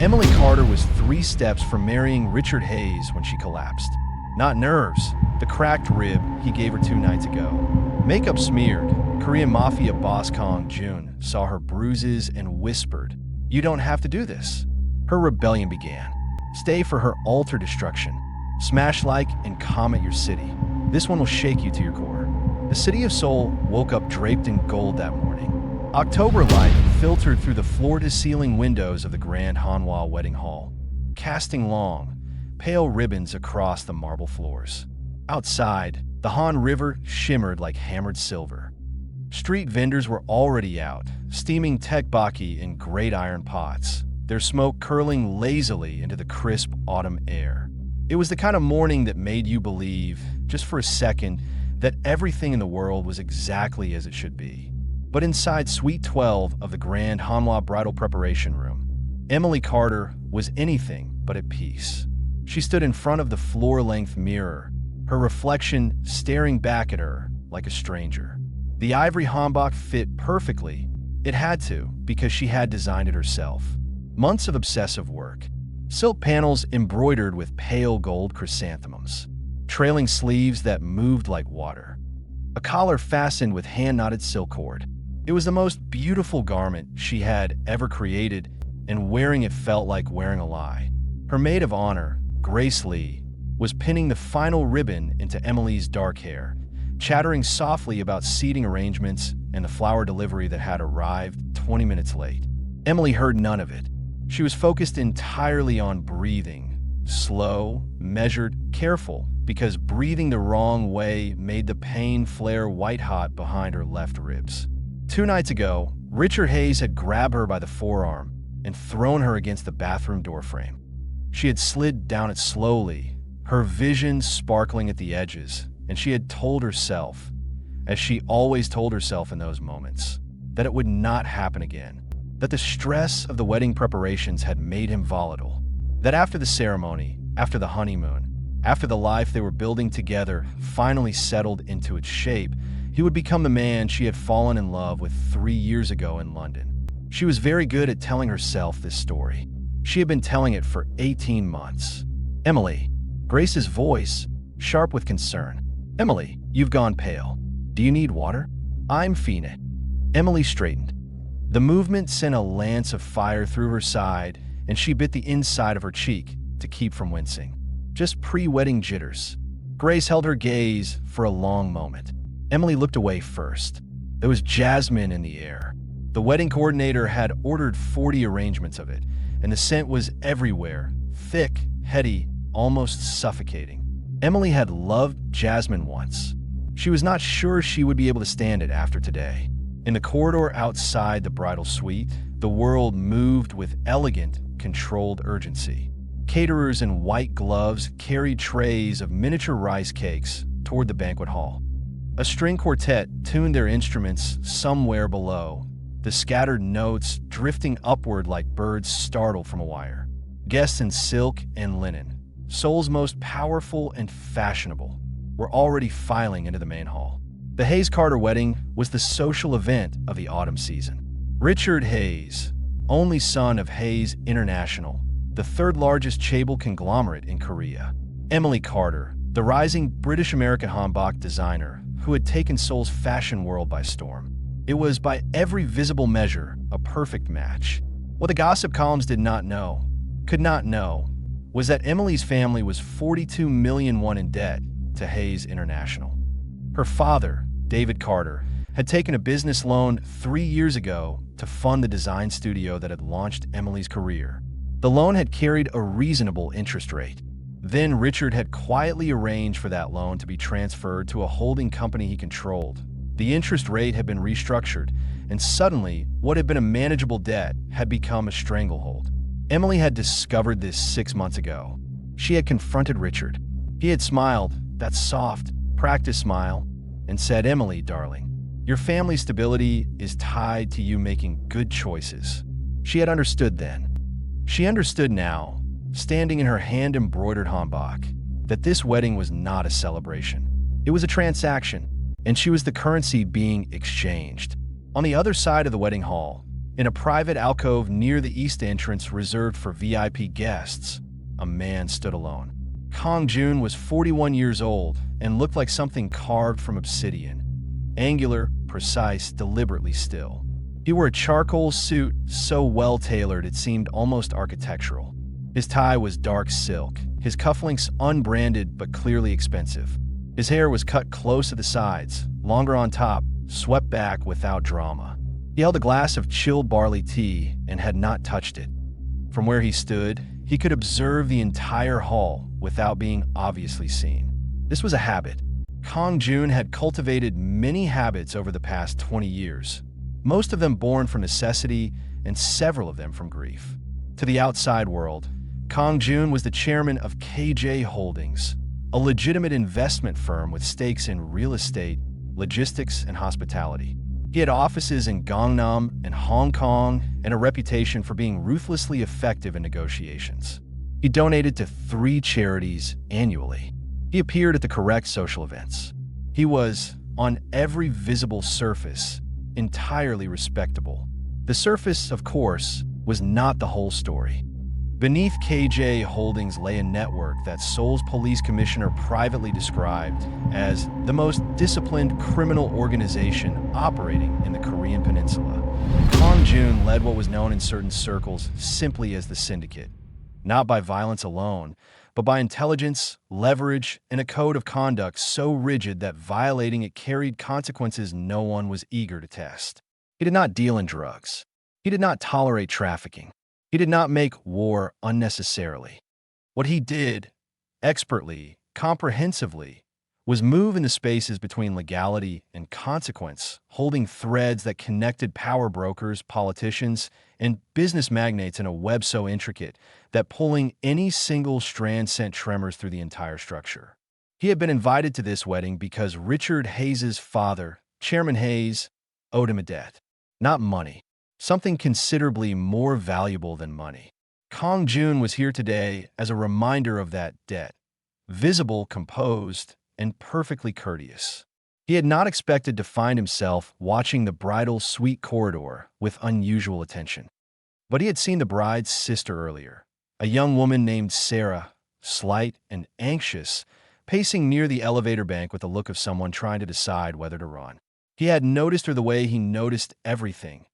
Emily Carter was 3 steps from marrying Richard Hayes when she collapsed. Not nerves, the cracked rib he gave her 2 nights ago. Makeup smeared, Korean Mafia boss Kong Jun saw her bruises and whispered, "You don't have to do this." Her rebellion began. Stay for her altar destruction. Smash like and comment your city. This one will shake you to your core. The city of Seoul woke up draped in gold that morning. October light filtered through the floor-to-ceiling windows of the grand Hanwha wedding hall, casting long, pale ribbons across the marble floors. Outside, the Han River shimmered like hammered silver. Street vendors were already out, steaming tteokbokki in great iron pots, their smoke curling lazily into the crisp autumn air. It was the kind of morning that made you believe, just for a second, that everything in the world was exactly as it should be. But inside Suite 12 of the grand Hanwha bridal preparation room, Emily Carter was anything but at peace. She stood in front of the floor-length mirror, her reflection staring back at her like a stranger. The ivory Hanbok fit perfectly. It had to, because she had designed it herself. Months of obsessive work. Silk panels embroidered with pale gold chrysanthemums. Trailing sleeves that moved like water. A collar fastened with hand-knotted silk cord. It was the most beautiful garment she had ever created, and wearing it felt like wearing a lie. Her maid of honor, Grace Lee, was pinning the final ribbon into Emily's dark hair, chattering softly about seating arrangements and the flower delivery that had arrived 20 minutes late. Emily heard none of it. She was focused entirely on breathing, slow, measured, careful, because breathing the wrong way made the pain flare white-hot behind her left ribs. 2 nights ago, Richard Hayes had grabbed her by the forearm and thrown her against the bathroom doorframe. She had slid down it slowly, her vision sparkling at the edges, and she had told herself, as she always told herself in those moments, that it would not happen again, that the stress of the wedding preparations had made him volatile, that after the ceremony, after the honeymoon, after the life they were building together finally settled into its shape, he would become the man she had fallen in love with 3 years ago in London. She was very good at telling herself this story. She had been telling it for 18 months. "Emily," Grace's voice, sharp with concern. "Emily, you've gone pale. Do you need water?" "I'm fine." Emily straightened. The movement sent a lance of fire through her side, and she bit the inside of her cheek to keep from wincing. Just pre-wedding jitters. Grace held her gaze for a long moment. Emily looked away first. There was jasmine in the air. The wedding coordinator had ordered 40 arrangements of it, and the scent was everywhere, thick, heady, almost suffocating. Emily had loved jasmine once. She was not sure she would be able to stand it after today. In the corridor outside the bridal suite, the world moved with elegant, controlled urgency. Caterers in white gloves carried trays of miniature rice cakes toward the banquet hall. A string quartet tuned their instruments somewhere below, the scattered notes drifting upward like birds startled from a wire. Guests in silk and linen, Seoul's most powerful and fashionable, were already filing into the main hall. The Hayes-Carter wedding was the social event of the autumn season. Richard Hayes, only son of Hayes International, the third largest chaebol conglomerate in Korea. Emily Carter, the rising British-American Hanbok designer who had taken Seoul's fashion world by storm. It was, by every visible measure, a perfect match. What the gossip columns did not know, could not know, was that Emily's family was 42 million won in debt to Hayes International. Her father, David Carter, had taken a business loan 3 years ago to fund the design studio that had launched Emily's career. The loan had carried a reasonable interest rate. Then Richard had quietly arranged for that loan to be transferred to a holding company he controlled. The interest rate had been restructured, and suddenly, what had been a manageable debt had become a stranglehold. Emily had discovered this 6 months ago. She had confronted Richard. He had smiled, that soft, practiced smile, and said, "Emily, darling, your family's stability is tied to you making good choices." She had understood then. She understood now, standing in her hand-embroidered hanbok, that this wedding was not a celebration. It was a transaction, and she was the currency being exchanged. On the other side of the wedding hall, In a private alcove near the east entrance reserved for VIP guests, a man stood alone. Kong Jun was 41 years old and looked like something carved from obsidian. Angular, precise, deliberately still. He wore a charcoal suit so well-tailored it seemed almost architectural. His tie was dark silk, his cufflinks unbranded but clearly expensive. His hair was cut close at the sides, longer on top, swept back without drama. He held a glass of chilled barley tea and had not touched it. From where he stood, he could observe the entire hall without being obviously seen. This was a habit. Kong Jun had cultivated many habits over the past 20 years, most of them born from necessity and several of them from grief. To the outside world, Kong Jun was the chairman of KJ Holdings, a legitimate investment firm with stakes in real estate, logistics, and hospitality. He had offices in Gangnam and Hong Kong and a reputation for being ruthlessly effective in negotiations. He donated to 3 charities annually. He appeared at the correct social events. He was, on every visible surface, entirely respectable. The surface, of course, was not the whole story. Beneath KJ Holdings lay a network that Seoul's police commissioner privately described as the most disciplined criminal organization operating in the Korean peninsula. Kong Jun led what was known in certain circles simply as the syndicate, not by violence alone, but by intelligence, leverage, and a code of conduct so rigid that violating it carried consequences no one was eager to test. He did not deal in drugs. He did not tolerate trafficking. He did not make war unnecessarily. What he did, expertly, comprehensively, was move in the spaces between legality and consequence, holding threads that connected power brokers, politicians, and business magnates in a web so intricate that pulling any single strand sent tremors through the entire structure. He had been invited to this wedding because Richard Hayes' father, Chairman Hayes, owed him a debt. Not money. Something considerably more valuable than money. Kong Jun was here today as a reminder of that debt, visible, composed, and perfectly courteous. He had not expected to find himself watching the bridal suite corridor with unusual attention. But he had seen the bride's sister earlier, a young woman named Sarah, slight and anxious, pacing near the elevator bank with the look of someone trying to decide whether to run. He had noticed her the way he noticed everything,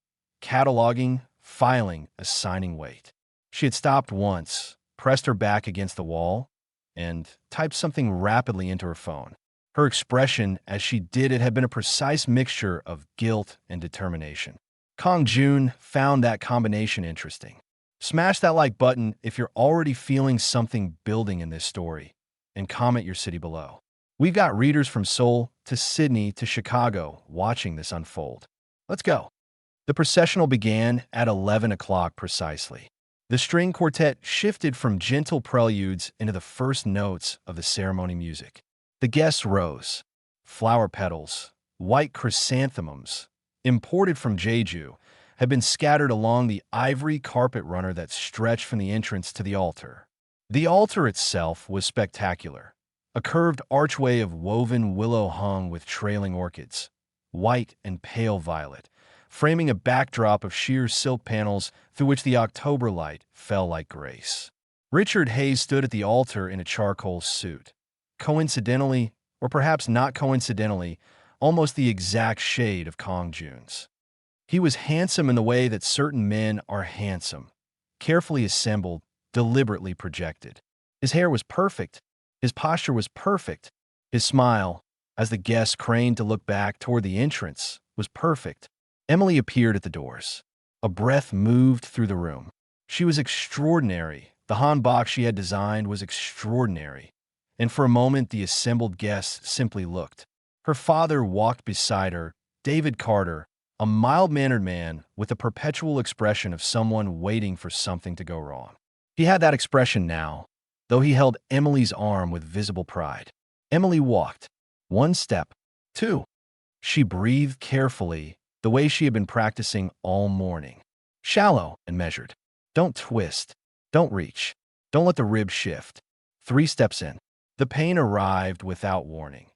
cataloging, filing, assigning weight. She had stopped once, pressed her back against the wall, and typed something rapidly into her phone. Her expression as she did it had been a precise mixture of guilt and determination. Kong Jun found that combination interesting. Smash that like button if you're already feeling something building in this story, and comment your city below. We've got readers from Seoul to Sydney to Chicago watching this unfold. Let's go. The processional began at 11 o'clock precisely. The string quartet shifted from gentle preludes into the first notes of the ceremony music. The guests rose. Flower petals, white chrysanthemums, imported from Jeju, had been scattered along the ivory carpet runner that stretched from the entrance to the altar. The altar itself was spectacular, a curved archway of woven willow hung with trailing orchids, white and pale violet, framing a backdrop of sheer silk panels through which the October light fell like grace. Richard Hayes stood at the altar in a charcoal suit. Coincidentally, or perhaps not coincidentally, almost the exact shade of Kong Jun's. He was handsome in the way that certain men are handsome, carefully assembled, deliberately projected. His hair was perfect. His posture was perfect. His smile, as the guests craned to look back toward the entrance, was perfect. Emily appeared at the doors. A breath moved through the room. She was extraordinary. The Hanbok she had designed was extraordinary. And for a moment, the assembled guests simply looked. Her father walked beside her, David Carter, a mild-mannered man with a perpetual expression of someone waiting for something to go wrong. He had that expression now, though he held Emily's arm with visible pride. Emily walked. 1 step. 2. She breathed carefully, the way she had been practicing all morning. Shallow and measured. Don't twist. Don't reach. Don't let the ribs shift. 3 steps in. The pain arrived without warning.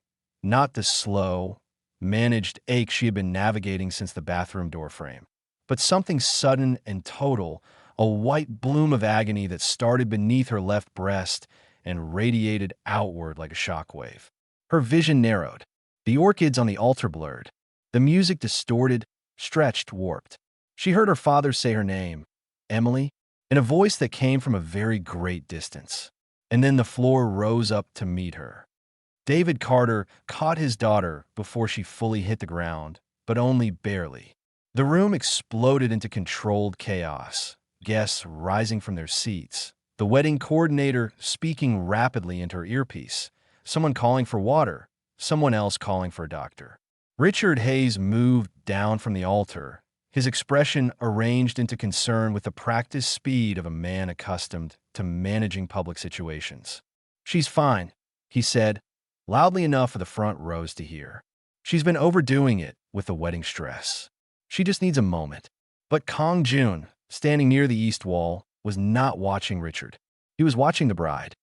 Not the slow, managed ache she had been navigating since the bathroom door frame. but something sudden and total, a white bloom of agony that started beneath her left breast and radiated outward like a shockwave. Her vision narrowed. The orchids on the altar blurred. The music distorted, stretched, warped. She heard her father say her name, Emily, in a voice that came from a very great distance. And then the floor rose up to meet her. David Carter caught his daughter before she fully hit the ground, but only barely. The room exploded into controlled chaos, guests rising from their seats, the wedding coordinator speaking rapidly into her earpiece, someone calling for water, someone else calling for a doctor. Richard Hayes moved down from the altar, his expression arranged into concern with the practiced speed of a man accustomed to managing public situations. "She's fine," he said, loudly enough for the front rows to hear. "She's been overdoing it with the wedding stress. She just needs a moment." But Kong Jun, standing near the east wall, was not watching Richard. He was watching the bride.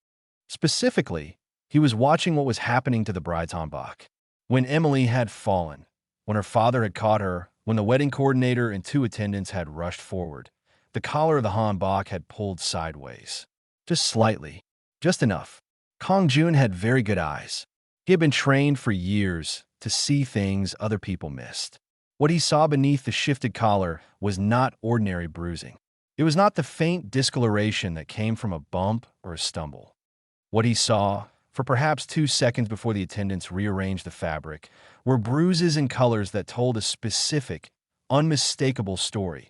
Specifically, he was watching what was happening to the bride's Hanbok. When Emily had fallen, when her father had caught her, when the wedding coordinator and 2 attendants had rushed forward, the collar of the Hanbok had pulled sideways. Just slightly. Just enough. Kong Jun had very good eyes. He had been trained for years to see things other people missed. What he saw beneath the shifted collar was not ordinary bruising. It was not the faint discoloration that came from a bump or a stumble. What he saw, for perhaps 2 seconds before the attendants rearranged the fabric, were bruises and colors that told a specific, unmistakable story.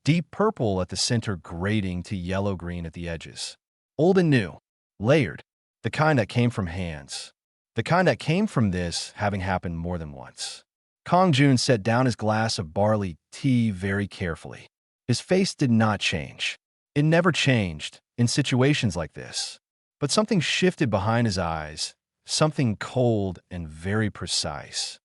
Deep purple at the center grading to yellow-green at the edges. Old and new, layered, the kind that came from hands. The kind that came from this having happened more than once. Kong Jun set down his glass of barley tea very carefully. His face did not change. It never changed in situations like this. But something shifted behind his eyes, something cold and very precise.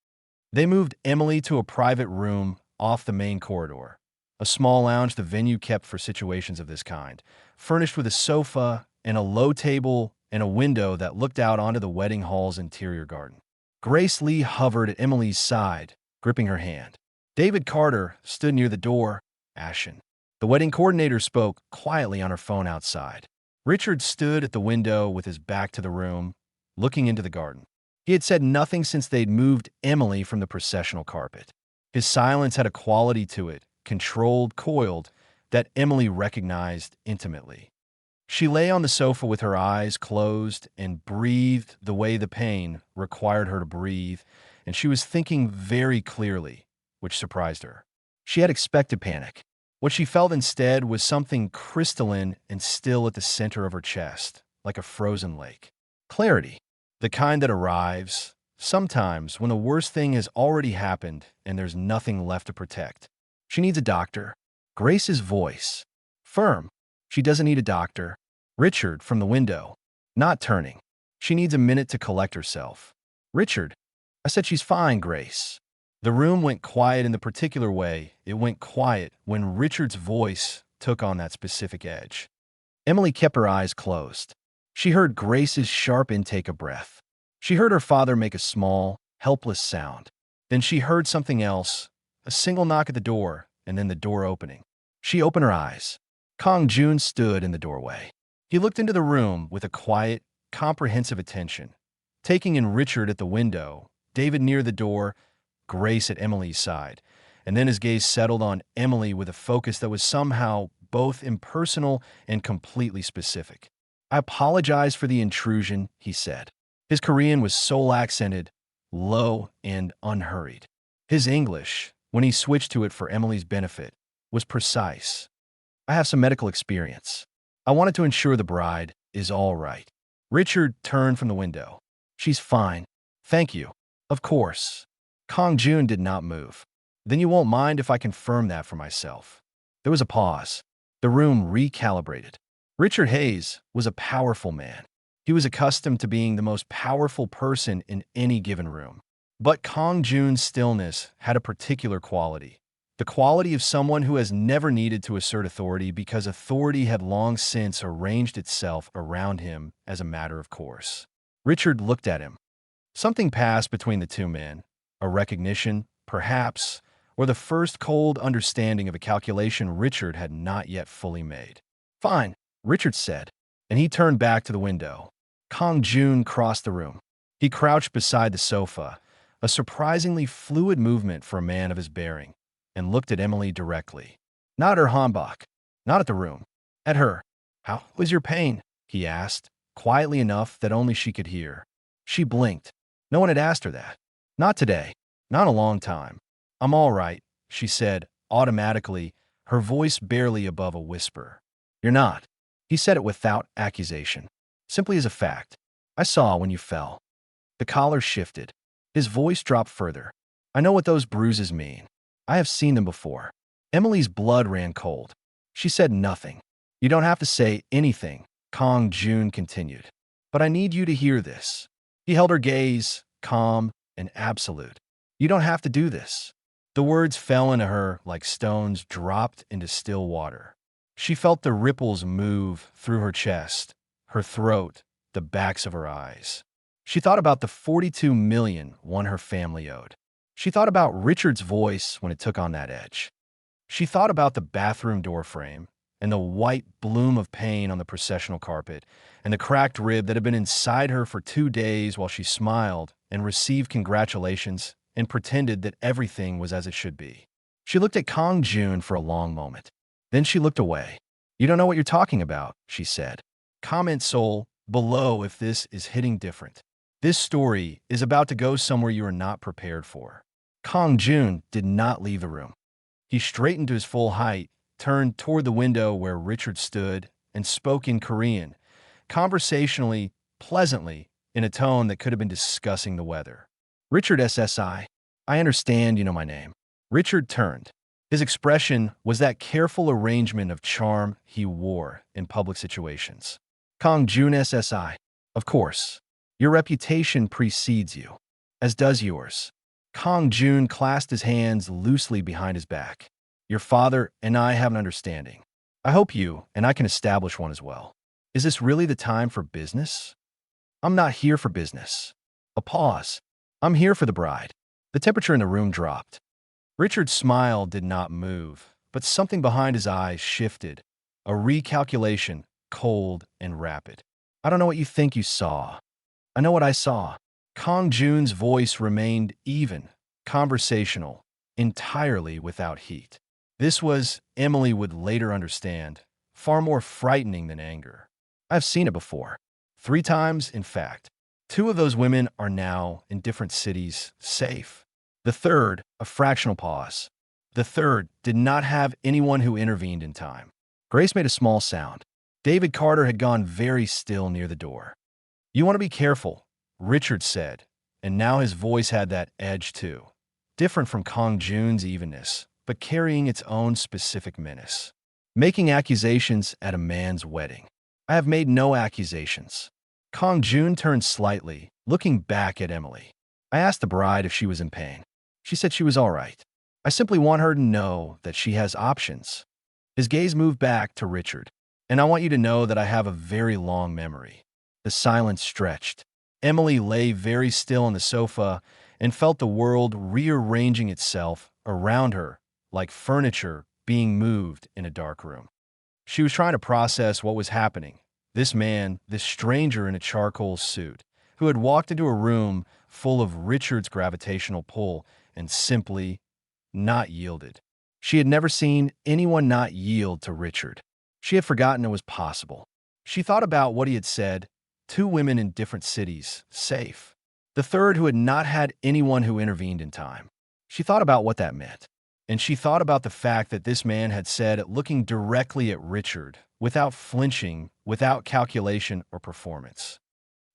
They moved Emily to a private room off the main corridor, a small lounge the venue kept for situations of this kind, furnished with a sofa and a low table and a window that looked out onto the wedding hall's interior garden. Grace Lee hovered at Emily's side, gripping her hand. David Carter stood near the door, ashen. The wedding coordinator spoke quietly on her phone outside. Richard stood at the window with his back to the room, looking into the garden. He had said nothing since they'd moved Emily from the processional carpet. His silence had a quality to it, controlled, coiled, that Emily recognized intimately. She lay on the sofa with her eyes closed and breathed the way the pain required her to breathe, and she was thinking very clearly, which surprised her. She had expected panic. What she felt instead was something crystalline and still at the center of her chest, like a frozen lake. Clarity, the kind that arrives, sometimes when the worst thing has already happened and there's nothing left to protect. She needs a doctor. Grace's voice. Firm. She doesn't need a doctor. Richard, from the window. Not turning. She needs a minute to collect herself. Richard. I said she's fine, Grace. The room went quiet in the particular way it went quiet when Richard's voice took on that specific edge. Emily kept her eyes closed. She heard Grace's sharp intake of breath. She heard her father make a small, helpless sound. Then she heard something else, a single knock at the door, and then the door opening. She opened her eyes. Kong Jun stood in the doorway. He looked into the room with a quiet, comprehensive attention, taking in Richard at the window, David near the door, Grace at Emily's side, and then his gaze settled on Emily with a focus that was somehow both impersonal and completely specific. "I apologize for the intrusion," he said. His Korean was soul-accented, low, and unhurried. His English, when he switched to it for Emily's benefit, was precise. "I have some medical experience. I wanted to ensure the bride is all right." Richard turned from the window. "She's fine. Thank you. Of course." Kong Jun did not move. "Then you won't mind if I confirm that for myself." There was a pause. The room recalibrated. Richard Hayes was a powerful man. He was accustomed to being the most powerful person in any given room. But Kong Jun's stillness had a particular quality. The quality of someone who has never needed to assert authority because authority had long since arranged itself around him as a matter of course. Richard looked at him. Something passed between the two men, a recognition, perhaps, or the first cold understanding of a calculation Richard had not yet fully made. "Fine," Richard said, and he turned back to the window. Kong Jun crossed the room. He crouched beside the sofa, a surprisingly fluid movement for a man of his bearing, and looked at Emily directly. Not at her Hanbok, not at the room, at her. "How was your pain?" he asked, quietly enough that only she could hear. She blinked. No one had asked her that. Not today. Not in a long time. "I'm all right," she said, automatically, her voice barely above a whisper. "You're not." He said it without accusation, simply as a fact. "I saw when you fell." The collar shifted. His voice dropped further. "I know what those bruises mean. I have seen them before." Emily's blood ran cold. She said nothing. "You don't have to say anything," Kong Jun continued. "But I need you to hear this." He held her gaze, calm and absolute. "You don't have to do this." The words fell into her like stones dropped into still water. She felt the ripples move through her chest, her throat, the backs of her eyes. She thought about the 42 million one her family owed. She thought about Richard's voice when it took on that edge. She thought about the bathroom door frame and the white bloom of pain on the processional carpet and the cracked rib that had been inside her for 2 days while she smiled and received congratulations and pretended that everything was as it should be. She looked at Kong Jun for a long moment. Then she looked away. "You don't know what you're talking about," she said. Comment Seoul below if this is hitting different. This story is about to go somewhere you are not prepared for. Kong Jun did not leave the room. He straightened to his full height, turned toward the window where Richard stood, and spoke in Korean, conversationally, pleasantly, in a tone that could have been discussing the weather. "Richard SSI, I understand you know my name." Richard turned. His expression was that careful arrangement of charm he wore in public situations. "Kong Jun SSI, of course. Your reputation precedes you, as does yours." Kong Jun clasped his hands loosely behind his back. "Your father and I have an understanding. I hope you and I can establish one as well. Is this really the time for business?" "I'm not here for business." A pause. "I'm here for the bride." The temperature in the room dropped. Richard's smile did not move, but something behind his eyes shifted, a recalculation, cold and rapid. "I don't know what you think you saw. I know what I saw." Kong Jun's voice remained even, conversational, entirely without heat. This was, Emily would later understand, far more frightening than anger. "I've seen it before. 3 times, in fact. 2 of those women are now in different cities, safe. The third, a fractional pause. The third did not have anyone who intervened in time." Grace made a small sound. David Carter had gone very still near the door. "You want to be careful," Richard said, and now his voice had that edge too. Different from Kong Jun's evenness, but carrying its own specific menace. "Making accusations at a man's wedding. I have made no accusations." Kong Jun turned slightly, looking back at Emily. "I asked the bride if she was in pain. She said she was all right. I simply want her to know that she has options." His gaze moved back to Richard. "And I want you to know that I have a very long memory." The silence stretched. Emily lay very still on the sofa and felt the world rearranging itself around her like furniture being moved in a dark room. She was trying to process what was happening. This man, this stranger in a charcoal suit, who had walked into a room full of Richard's gravitational pull and simply not yielded. She had never seen anyone not yield to Richard. She had forgotten it was possible. She thought about what he had said, 2 women in different cities, safe. The third who had not had anyone who intervened in time. She thought about what that meant. And she thought about the fact that this man had said it looking directly at Richard, without flinching, without calculation or performance.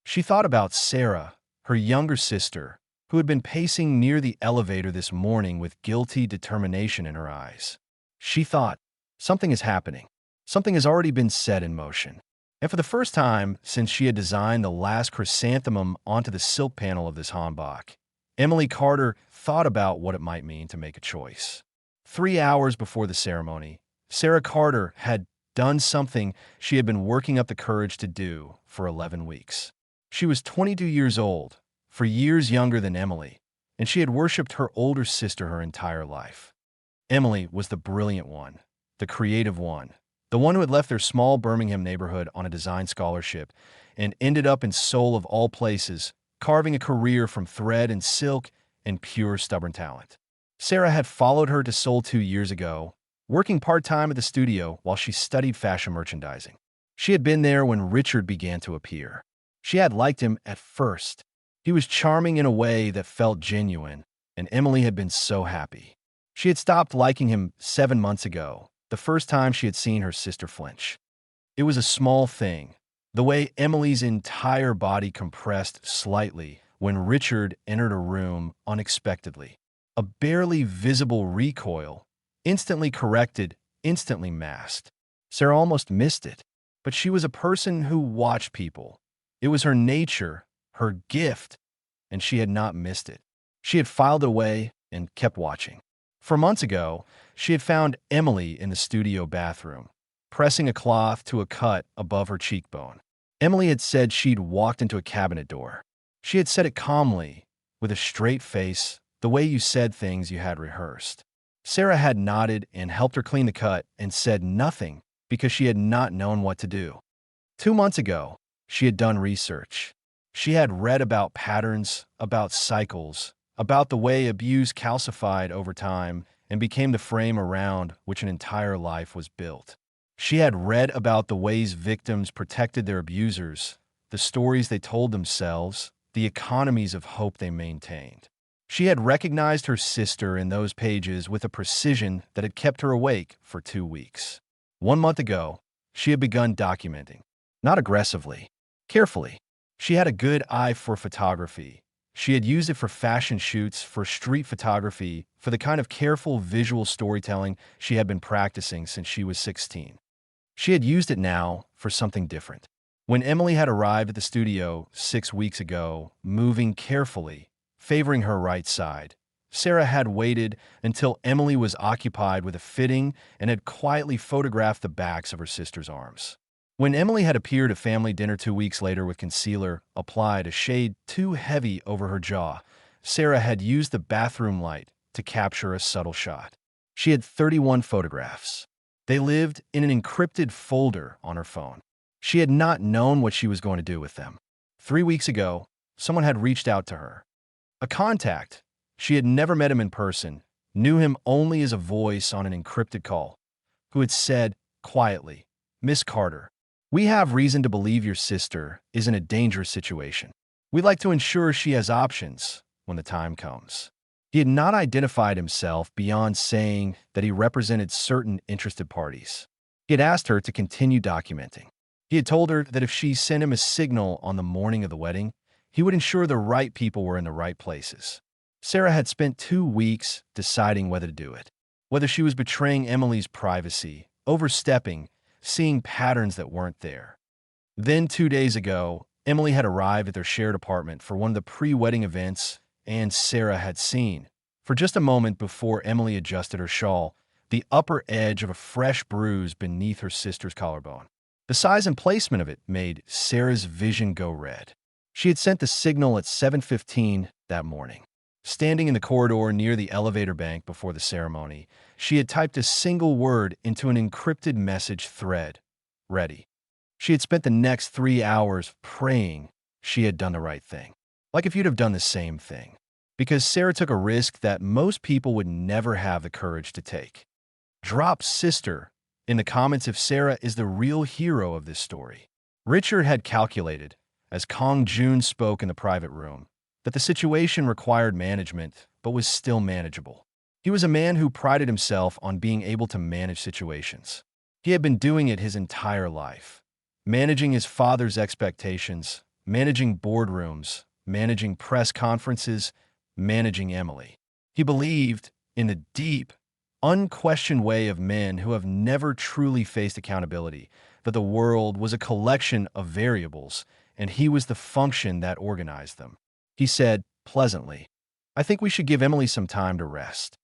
She thought about Sarah, her younger sister, who had been pacing near the elevator this morning with guilty determination in her eyes. She thought, something is happening. Something has already been set in motion. And for the first time since she had designed the last chrysanthemum onto the silk panel of this Hanbok, Emily Carter thought about what it might mean to make a choice. 3 hours before the ceremony, Sarah Carter had done something she had been working up the courage to do for 11 weeks. She was 22 years old, for years younger than Emily, and she had worshipped her older sister her entire life. Emily was the brilliant one, the creative one, the one who had left their small Birmingham neighborhood on a design scholarship and ended up in Seoul of all places, carving a career from thread and silk and pure stubborn talent. Sarah had followed her to Seoul 2 years ago, working part-time at the studio while she studied fashion merchandising. She had been there when Richard began to appear. She had liked him at first. He was charming in a way that felt genuine, and Emily had been so happy. She had stopped liking him 7 months ago, the first time she had seen her sister flinch. It was a small thing, the way Emily's entire body compressed slightly when Richard entered a room unexpectedly. A barely visible recoil, instantly corrected, instantly masked. Sarah almost missed it, but she was a person who watched people. It was her nature, her gift, and she had not missed it. She had filed away and kept watching. 4 months ago, she had found Emily in the studio bathroom, pressing a cloth to a cut above her cheekbone. Emily had said she'd walked into a cabinet door. She had said it calmly, with a straight face, the way you said things you had rehearsed. Sarah had nodded and helped her clean the cut and said nothing because she had not known what to do. 2 months ago, she had done research. She had read about patterns, about cycles, about the way abuse calcified over time and became the frame around which an entire life was built. She had read about the ways victims protected their abusers, the stories they told themselves, the economies of hope they maintained. She had recognized her sister in those pages with a precision that had kept her awake for 2 weeks. 1 month ago, she had begun documenting. Not aggressively, carefully. She had a good eye for photography. She had used it for fashion shoots, for street photography, for the kind of careful visual storytelling she had been practicing since she was 16. She had used it now for something different. When Emily had arrived at the studio 6 weeks ago, moving carefully, favoring her right side, Sarah had waited until Emily was occupied with a fitting and had quietly photographed the backs of her sister's arms. When Emily had appeared at family dinner 2 weeks later with concealer applied a shade too heavy over her jaw, Sarah had used the bathroom light to capture a subtle shot. She had 31 photographs. They lived in an encrypted folder on her phone. She had not known what she was going to do with them. 3 weeks ago, someone had reached out to her. A contact. She had never met him in person, knew him only as a voice on an encrypted call, who had said, quietly, "Miss Carter, we have reason to believe your sister is in a dangerous situation. We'd like to ensure she has options when the time comes." He had not identified himself beyond saying that he represented certain interested parties. He had asked her to continue documenting. He had told her that if she sent him a signal on the morning of the wedding, he would ensure the right people were in the right places. Sarah had spent 2 weeks deciding whether to do it, whether she was betraying Emily's privacy, overstepping, seeing patterns that weren't there. Then 2 days ago, Emily had arrived at their shared apartment for one of the pre-wedding events, and Sarah had seen, for just a moment before Emily adjusted her shawl, the upper edge of a fresh bruise beneath her sister's collarbone. The size and placement of it made Sarah's vision go red. She had sent the signal at 7:15 that morning. Standing in the corridor near the elevator bank before the ceremony, she had typed a single word into an encrypted message thread. Ready. She had spent the next 3 hours praying she had done the right thing. Like if you'd have done the same thing. Because Sarah took a risk that most people would never have the courage to take. Drop sister in the comments if Sarah is the real hero of this story. Richard had calculated, as Kong Jun spoke in the private room, that the situation required management, but was still manageable. He was a man who prided himself on being able to manage situations. He had been doing it his entire life, managing his father's expectations, managing boardrooms, managing press conferences, managing Emily. He believed, in the deep, unquestioned way of men who have never truly faced accountability, that the world was a collection of variables, and he was the function that organized them. He said, pleasantly, "I think we should give Emily some time to rest."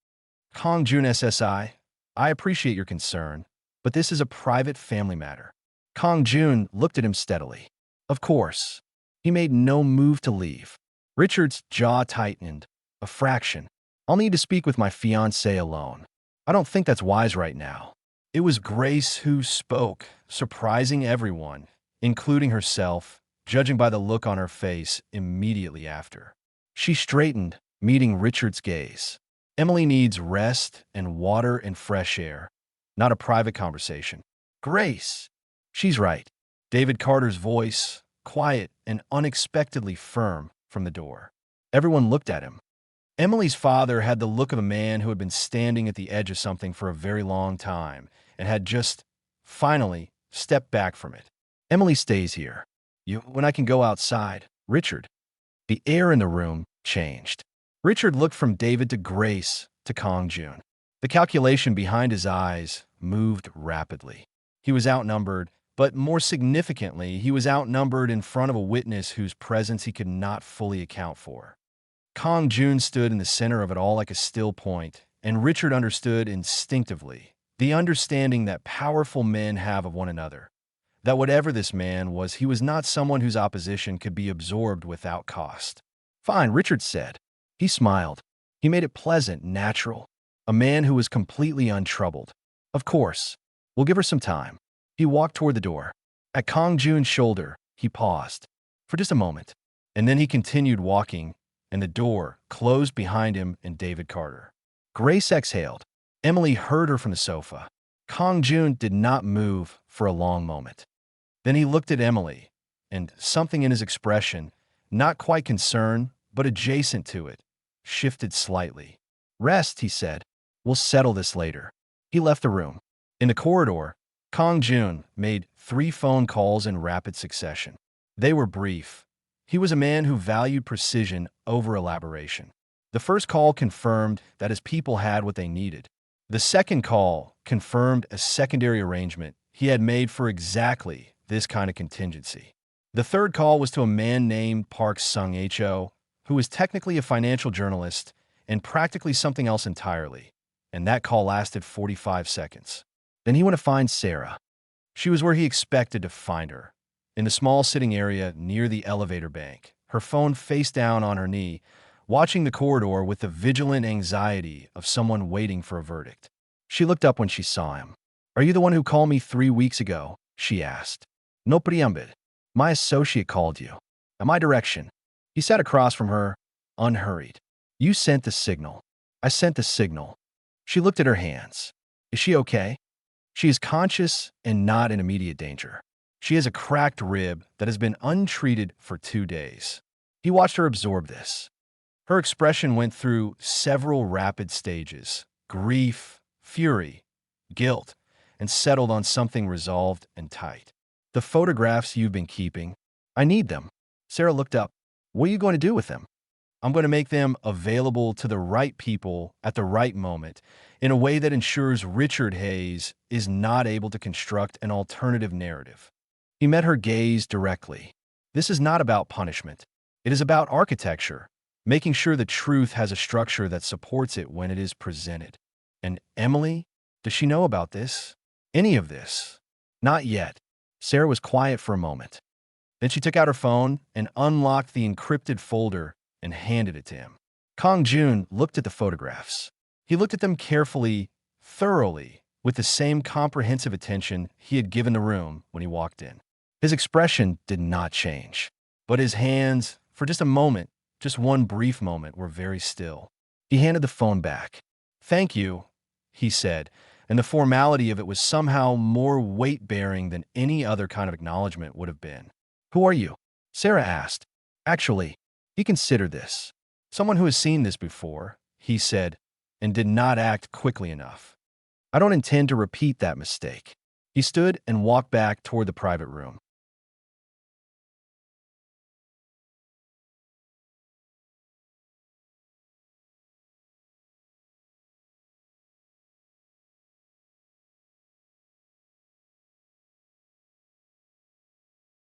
Kong Jun SSI, "I appreciate your concern, but this is a private family matter." Kong Jun looked at him steadily. Of course. He made no move to leave. Richard's jaw tightened. A fraction. "I'll need to speak with my fiancée alone." I don't think that's wise right now. It was Grace who spoke, surprising everyone, including herself, judging by the look on her face immediately after. She straightened, meeting Richard's gaze. Emily needs rest and water and fresh air, not a private conversation. Grace! She's right. David Carter's voice, quiet and unexpectedly firm, from the door. Everyone looked at him. Emily's father had the look of a man who had been standing at the edge of something for a very long time and had just, finally, stepped back from it. Emily stays here. When I can go outside. Richard. The air in the room changed. Richard looked from David to Grace to Kong Jun. The calculation behind his eyes moved rapidly. He was outnumbered, but more significantly, he was outnumbered in front of a witness whose presence he could not fully account for. Kong Jun stood in the center of it all like a still point, and Richard understood instinctively the understanding that powerful men have of one another. That whatever this man was, he was not someone whose opposition could be absorbed without cost. Fine, Richard said. He smiled. He made it pleasant, natural. A man who was completely untroubled. Of course. We'll give her some time. He walked toward the door. At Kong Jun's shoulder, he paused. For just a moment. And then he continued walking, and the door closed behind him and David Carter. Grace exhaled. Emily heard her from the sofa. Kong Jun did not move for a long moment. Then he looked at Emily, and something in his expression, not quite concern, but adjacent to it, shifted slightly. Rest, he said. We'll settle this later. He left the room. In the corridor, Kong Jun made 3 phone calls in rapid succession. They were brief. He was a man who valued precision over elaboration. The first call confirmed that his people had what they needed. The second call confirmed a secondary arrangement he had made for exactly this kind of contingency. The third call was to a man named Park Sung-ho, who was technically a financial journalist and practically something else entirely, and that call lasted 45 seconds. Then he went to find Sarah. She was where he expected to find her, in the small sitting area near the elevator bank, her phone face down on her knee, watching the corridor with the vigilant anxiety of someone waiting for a verdict. She looked up when she saw him. Are you the one who called me 3 weeks ago? She asked. No priambid. My associate called you. At my direction. He sat across from her, unhurried. You sent the signal. I sent the signal. She looked at her hands. Is she okay? She is conscious and not in immediate danger. She has a cracked rib that has been untreated for 2 days. He watched her absorb this. Her expression went through several rapid stages: grief, fury, guilt, and settled on something resolved and tight. The photographs you've been keeping, I need them. Sarah looked up. What are you going to do with them? I'm going to make them available to the right people at the right moment in a way that ensures Richard Hayes is not able to construct an alternative narrative. He met her gaze directly. This is not about punishment. It is about architecture, making sure the truth has a structure that supports it when it is presented. And Emily, does she know about this? Any of this? Not yet. Sarah was quiet for a moment. Then she took out her phone and unlocked the encrypted folder and handed it to him. Kong Jun looked at the photographs. He looked at them carefully, thoroughly, with the same comprehensive attention he had given the room when he walked in. His expression did not change, but his hands, for just a moment, just one brief moment, were very still. He handed the phone back. Thank you, he said, and the formality of it was somehow more weight-bearing than any other kind of acknowledgement would have been. Who are you? Sarah asked. Actually, he considered this. Someone who has seen this before, he said, and did not act quickly enough. I don't intend to repeat that mistake. He stood and walked back toward the private room.